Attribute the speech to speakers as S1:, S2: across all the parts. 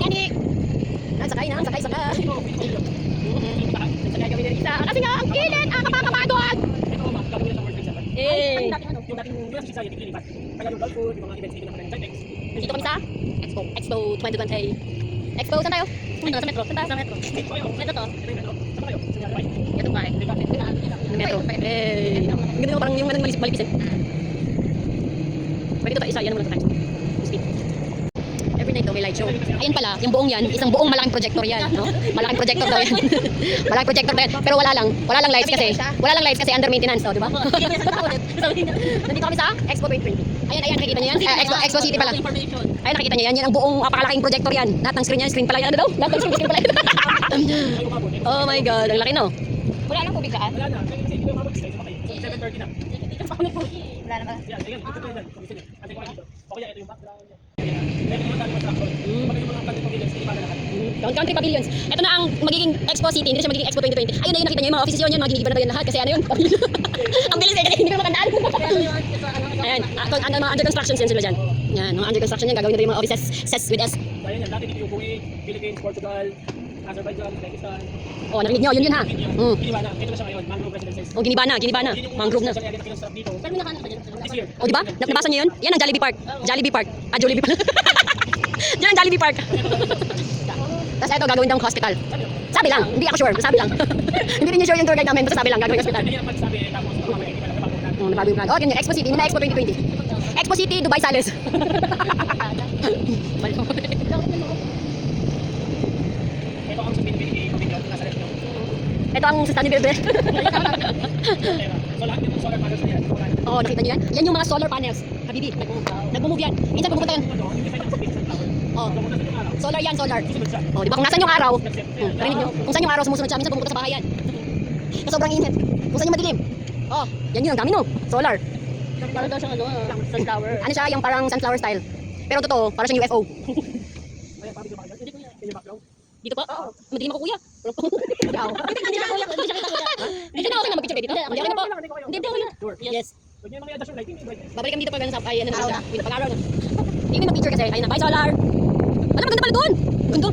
S1: Yani. Nagsakay na, sakay. Nagsakay kami ng isa. Kasi nga, ang init, kapapagod. Eh.
S2: Yung dating society, kilipat. Kaya yung golf food, yung mga events dito naman ng Cytex.
S1: Dito kami sa Expo 2020. Expo, saan tayo? Sa Metro. Saan tayo? Sa Metro. Metro to.
S2: Sama kayo? Sa Metro.
S1: Ito ba eh? Metro. Eh. Ang ganda mo parang yung malipis eh. Pwede ito tayo isa. Yan naman ito tayo. Speed. Every night daw may light show. Ayun pala, yung buong yan, isang buong malaking projector yan, no? Malaking projector daw yan. Malaking projector daw yan. Pero wala lang lights kasi under maintenance, di ba? Nandito kami sa Expo 2020. Ayan, nakikita niyo yan? Expo City pala. Ayan, nakikita niyo yan. Yan ang buong apakalaking projector yan. Lahat ng screen pala yan. Ano daw? Lahat ng screen pala yan. Oh my God, ang laki no?
S3: Wala nang tubig saan?
S2: Wala na. Kasi hindi yung mabot sila. 7:30 na.
S3: Wala na ba?
S2: Yan, ito pa yan. Ate ko dito. Okay, ito yung background. Ito yung construction. Pag yung mga country pavilions, hindi pa lahat.
S1: Country pavilions. Ito na ang magiging Expo City, hindi na siya magiging Expo 2020. Ayun na yun, nakita niyo yung mga offices yun, magiging na daw yan lahat kasi ano yun? Ang bilis eh, hindi ko makandaan. Ayan, under construction yan sila dyan. Yan, mga under construction yan, gagawin na rin yung mga offices with us.
S2: Ayan yan, dati dito yung Kuwait, Philippines, Portugal, Azerbaijan, Uzbekistan.
S1: Oh, narinig nyo, yun ha.
S2: Giniba na, ito na siya ngayon, mangrove residences.
S1: Oh, giniba na, mangrove na.
S2: Pero nakanak ba dyan? This year.
S1: Oh, di ba? Nabasa niyo yun? Yan ang Jollibee Park. Jollibee Park. Jollibee Park. Yan ang Jollibee Park. Tapos ito, gagawin daw hospital. Sabi lang, hindi ako sure. Sabi lang. Hindi rin niya sure yung tour guide namin. Basta sabi lang, gagawin hospital.
S2: Hindi naman sabi, tapos mamaya hindi pa napapagod.
S1: Oh, nabago yung plan. Oh, ganyan, Expo City. Hindi na Expo 2020. Expo City, Dubai Sales.
S2: Ito ang sustainability pavilion, nasa rest nyo.
S1: Ito ang sustainability.
S2: So lahat yung solar panels na yan.
S1: Oh, nakita niyo yan? Yan yung mga solar panels. Habibi, nagmumove yan. Minsan pupunta yan. Oh, solar yan, solar. Oh, di ba kung nasan yung araw? Narinig nyo? Kung saan yung araw sumusunod siya, minsan pupunta sa bahay yan. Sa sobrang init. Kung saan yung madilim. Oh, yan yun ang dami no. Solar.
S3: Parang daw siyang sunflower.
S1: Ano siya, yung parang sunflower style. Pero totoo, parang siyang UFO. Dito pa? Oo. Madilim ako kuya. Hindi siya kuya. Hindi na okay na mag-picture kayo dito. Hindi okay na po. Hindi okay. Yes. Babalik kami dito pag ano sa ay ano na. Pag-araw na. Hindi kami mag-picture kasi ayun na. Bye solar. Wala maganda pala doon. Gundo.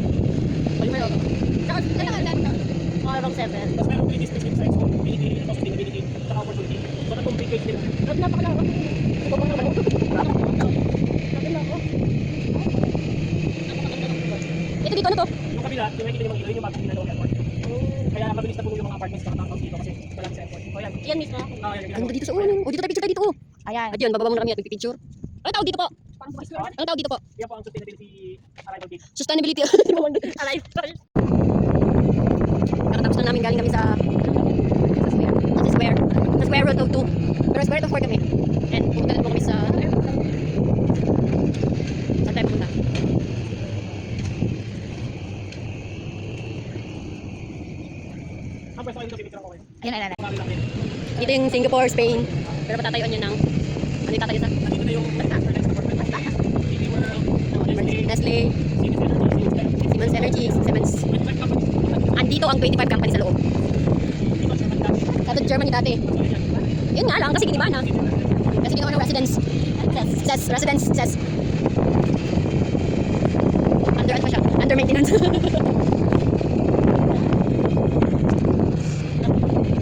S3: Around 7.
S2: Tapos meron 3 districts din sa Expo, community, sustainability, saka opportunity. So na big page din.
S3: Napakalaro.
S1: Ito dito ano to?
S2: Yung kabila, yung makikita yung mga ilaw, yung bagong ginagawa ng airport. Kaya mabilis na po yung mga apartments na townhouse dito kasi wala sa airport. O yan.
S3: Yan mismo.
S2: Yan,
S1: Ano dito sa ulo? O dito tayo picture tayo dito.
S3: Ayan.
S1: At yun, bababa muna kami at picture. Ano tawag dito po? Ano tawag dito po?
S2: Yan po ang sustainability arrival gate.
S1: Sustainability.
S3: Alive.
S1: Nakatapos na namin galing kami sa Square. Sa Square Road of 2. Pero Square of 4 kami. And pumunta na po kami sa saan tayo pumunta?
S2: Ang pwesto kayo dito, pipicture ko kayo.
S3: Ayan.
S2: Marami lang din.
S1: Dito yung Singapore, Spain. Pero patatayuan yun ng ano yung tatayo sa?
S2: Nandito na yung next apartment. DP World,
S1: Nestle,
S2: Siemens Energy,
S1: Siemens Energy, Siemens. Andito ang 25 company sa loob. Sa Germany dati. Yun nga lang, kasi giniba na. Kasi ginawa ng residence. Residence. Under ano pa siya? Under maintenance.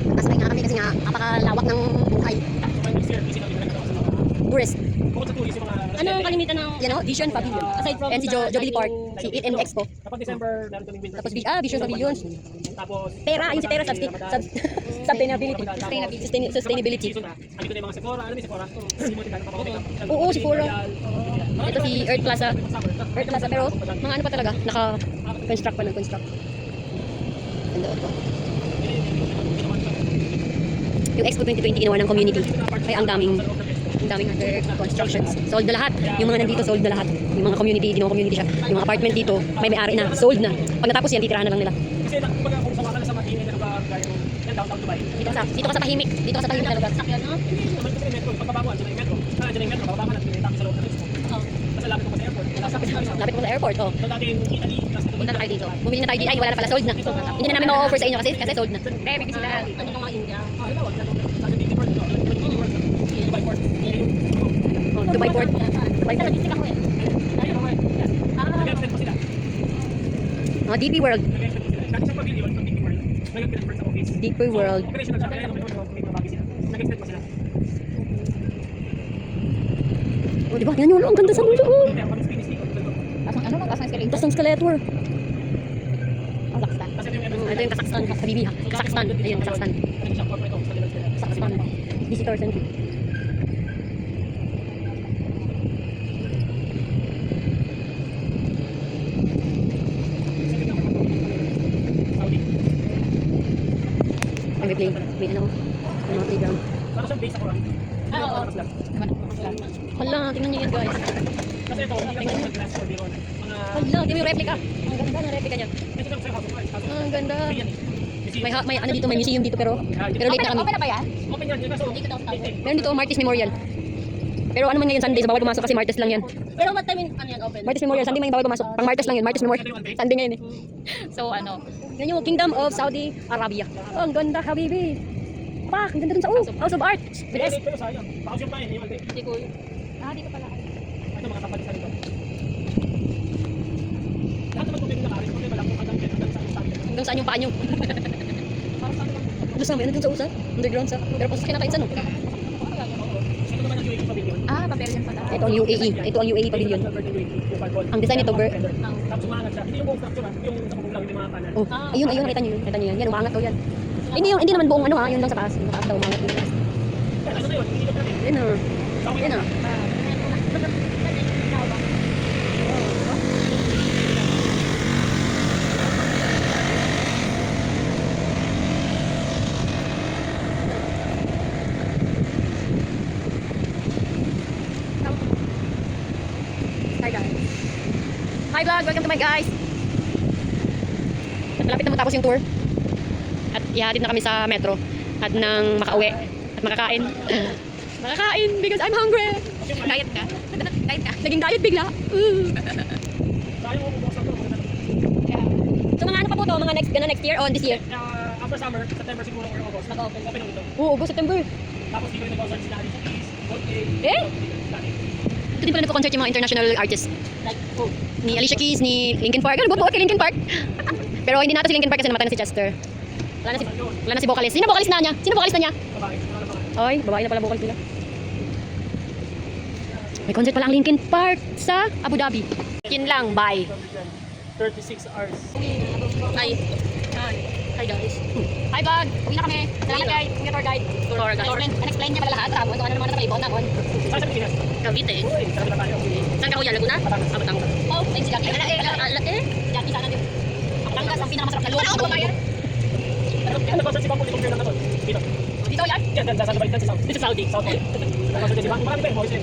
S1: Nakasakay nga kami kasi nga napakalawak ng buhay. Tourist.
S2: Bukod sa tourist, yung mga
S3: Ano ang kalimitan ng
S1: Yan o, Vision Pavilion.
S3: aside from
S1: And si Jubilee Park, si Eat and Expo.
S2: kapag December, meron kaming winter.
S1: Tapos Vision Pavilion.
S2: Tapos,
S1: Pera, ayun si Pera, sustainability. Sustainability.
S2: season na. Andito na yung mga Sephora. Alam mo yung Sephora? Simutin ka, napapakita.
S1: Oo, Sephora. Ito si Earth Plaza. Earth Plaza, pero mga ano pa talaga, naka-construct pa ng construct. Ganda ito. Yung Expo 2020 ginawa ng community. Kaya ang daming under constructions. Sold na lahat. Yung mga nandito, sold na lahat. Yung mga community, ginawa community siya. Yung mga apartment dito, may-ari na, sold na. Pag natapos yan, titirahan na lang nila.
S2: Kasi kumbaga kung sumaka na sa matingin na lugar gaya ng downtown Dubai.
S1: Dito ka sa tahimik. Dito ka sa tahimik na lugar.
S3: sakyan, no?
S2: Hindi naman kasi may metro. Pagbabaguan, dyan yung metro. Dyan yung metro, bababa ka na, tinitapos sa loob ng Expo. Kasi lapit ko pa sa airport.
S1: Lapit mo sa airport, oh.
S2: So dati yung Italy, tapos
S1: Punta na kayo dito. Bumili na tayo dito. Ay, wala na pala. Sold na. Hindi na namin ma-offer sa inyo kasi sold na.
S3: Very busy na. Ano yung mga India?
S1: Oh, Dubai Port. Dubai Port.
S3: Nag-isip ako eh.
S1: DP World.
S2: Nag-expect po sila. Dati siyang pavilion sa DP World. Ngayon pinag-convert sa office.
S1: DP World.
S2: Operational siya, kaya may mga bagay sila. Nag-expect pa sila.
S1: Oh, di ba? Tingnan nyo, ang ganda sa dulo. Oh.
S2: Kaya parang Spanish dito.
S1: Taas ng skeletor.
S3: Kazakhstan.
S2: Kasi ito yung Everest.
S1: Ito yung Kazakhstan, Habibi ha. Kazakhstan. Ayun, Kazakhstan.
S2: Ano siya, corporate office sa level sila.
S1: Kazakhstan. Visitor center.
S2: Saudi.
S1: Ay, may play. May ano. May mga playground.
S2: Para siyang base ako lang.
S3: Oo.
S2: Mas lang.
S1: Hala, tingnan nyo yan guys.
S2: Kasi ito, hindi lang sa glass or beyond. Mga...
S1: Hala, tingnan yung replica. Ang ganda ng replica niya.
S2: Ito lang sa house of cards.
S1: Ang ganda.
S2: Free yan eh.
S1: May ano dito, may museum dito pero late na kami.
S3: Open na ba yan?
S2: Open yan, yun kaso.
S3: Dito daw sa open.
S1: Meron dito Martis Memorial. Pero ano man ngayon Sunday, so bawal pumasok kasi Martes lang yan.
S3: Pero what time ano yan open?
S1: Martis Memorial, Sunday man yung bawal pumasok. Pang Martes lang yun, Martis Memorial. Sunday ngayon eh.
S3: So ano?
S1: Yan yung Kingdom of Saudi Arabia. Oh, ang ganda, habibi. Pak, ang ganda dun sa House of Art. Bilis.
S2: Pero sayang. Bakos yung pain, yung
S3: Hindi ko. Dito pala.
S2: ito mga kapatid sa dito. Lahat naman kung may nakarin, kung may malaki yung hanggang hanggang sa sabi.
S1: Hanggang saan yung paa nyo? Ano sa ano dun sa usa? Underground sa. Pero kung sa kinakain sa no?
S2: Ito naman ang UAE pavilion.
S3: Papel yan pala.
S1: Ito ang UAE. Ito ang UAE pavilion. Ang design nito,
S2: Tapos umangat siya. Hindi yung buong structure, yung sa bubong lang, yung mga kanan.
S1: Oh, ayun, nakita nyo yun. Nakita nyo yan. Yan, umangat daw yan. Hindi naman buong ano ha, yun lang sa taas. Yung taas daw, umangat yun.
S2: Ano na yun? Hindi na
S1: Yan na. Yan na. Hi guys. Hi vlog, welcome to my guys. Malapit na matapos yung tour. At ihatid na kami sa metro. At nang makauwi. At makakain. Makakain because I'm hungry.
S3: Diet ka? Diet ka?
S1: Naging diet bigla.
S2: Sayang mo bubuksan ko.
S1: So mga ano pa po to? Mga next year or this year?
S2: After summer, September siguro or August, nag-open ulit ito.
S1: Oo, August, September.
S2: Tapos dito yung nag-open sila Alicia Keys, Coldplay,
S1: Eh?
S2: dati.
S1: Ito din pala nagko-concert yung mga international artists.
S3: Like who?
S1: Ni Alicia Keys, ni Linkin Park. Ano buo kay Linkin Park? Pero hindi natin si Linkin Park kasi namatay na si Chester. Wala na si vocalist. Sino vocalist na niya? Sino vocalist na niya?
S2: Babae, wala na mga.
S1: Ay, babae na pala vocalist nila. May concert pala ang Linkin Park sa Abu Dhabi. Yun lang, bye.
S2: 36 hours.
S1: Hi. Hi guys. Hi vlog. Uwi na kami. Salamat guys. Uwi tour guide. Tour guide. Explain niya pala lahat. Ramo. Ito ano naman sa Malibon. Nakon.
S2: Saan sa Pilipinas?
S1: Cavite.
S2: Uy, saan na tayo?
S1: Saan ka kuya? Laguna? Batangas. Oh, thanks si Jackie. Jackie sana din. Batangas ang pinakamasarap na lugar. Ano ba yan?
S2: Ano nag-concert si Bangkok compare lang natin? Dito.
S1: Dito yan?
S2: Yan, nasa Dubai, sa Saudi. Dito sa Saudi. Nag-concert si Bangkok. Marami pa yung voice.